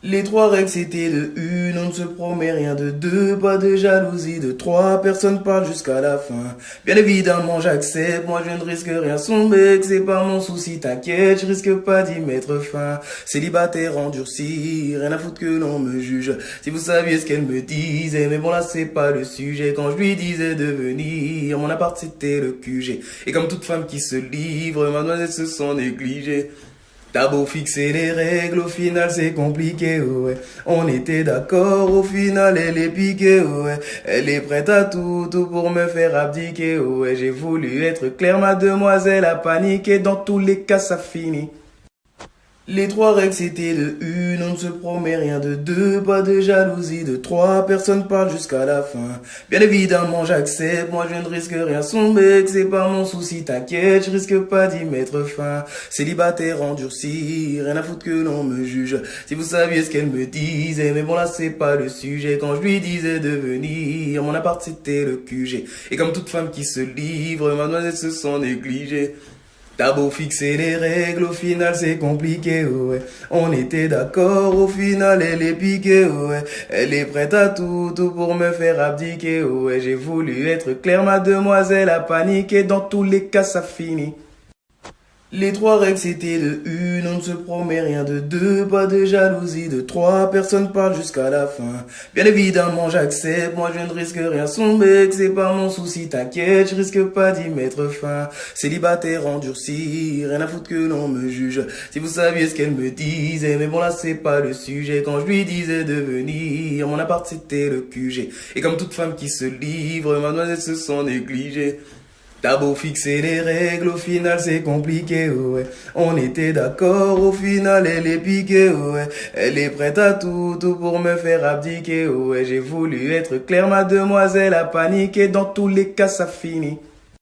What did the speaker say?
Les trois règles c'était de une, on ne se promet rien, de deux, pas de jalousie, de trois, personne parle jusqu'à la fin. Bien évidemment j'accepte, moi je ne risque rien, son mec c'est pas mon souci, t'inquiète, je risque pas d'y mettre fin. Célibataire endurci, rien à foutre que l'on me juge. Si vous saviez ce qu'elle me disait, mais bon là c'est pas le sujet. Quand je lui disais de venir, mon appart c'était le QG. Et comme toute femme qui se livre, mademoiselle se sent négligée. T'as beau fixer les règles, au final c'est compliqué, ouais. On était d'accord, au final elle est piquée, ouais. Elle est prête à tout, tout pour me faire abdiquer, ouais. J'ai voulu être clair, mademoiselle a paniqué, dans tous les cas ça finit. Les trois règles c'était de une, on ne se promet rien, de deux, pas de jalousie, de trois, personne parle jusqu'à la fin. Bien évidemment j'accepte, moi je ne risque rien, son mec c'est pas mon souci, t'inquiète, je risque pas d'y mettre fin. Célibataire endurci, rien à foutre que l'on me juge. Si vous saviez ce qu'elle me disait, mais bon là c'est pas le sujet. Quand je lui disais de venir, mon appart c'était le QG. Et comme toute femme qui se livre, mademoiselle se sent négligée. T'as beau fixer les règles, au final c'est compliqué, ouais. On était d'accord, au final elle est piquée, ouais. Elle est prête à tout, tout pour me faire abdiquer, ouais. J'ai voulu être clair, mademoiselle a paniqué, dans tous les cas ça finit. Les trois règles c'était de une, on ne se promet rien, de deux, pas de jalousie, de trois, personne parle jusqu'à la fin. Bien évidemment j'accepte, moi je ne risque rien, son mec c'est pas mon souci, t'inquiète, je risque pas d'y mettre fin. Célibataire endurci, rien à foutre que l'on me juge. Si vous saviez ce qu'elle me disait, mais bon là c'est pas le sujet. Quand je lui disais de venir, mon appart c'était le QG. Et comme toute femme qui se livre, mademoiselle se sent négligée. T'as beau fixer les règles, au final c'est compliqué, ouais. On était d'accord, au final elle est piquée, ouais. Elle est prête à tout, tout pour me faire abdiquer, ouais. J'ai voulu être clair, mademoiselle a paniqué, dans tous les cas ça finit.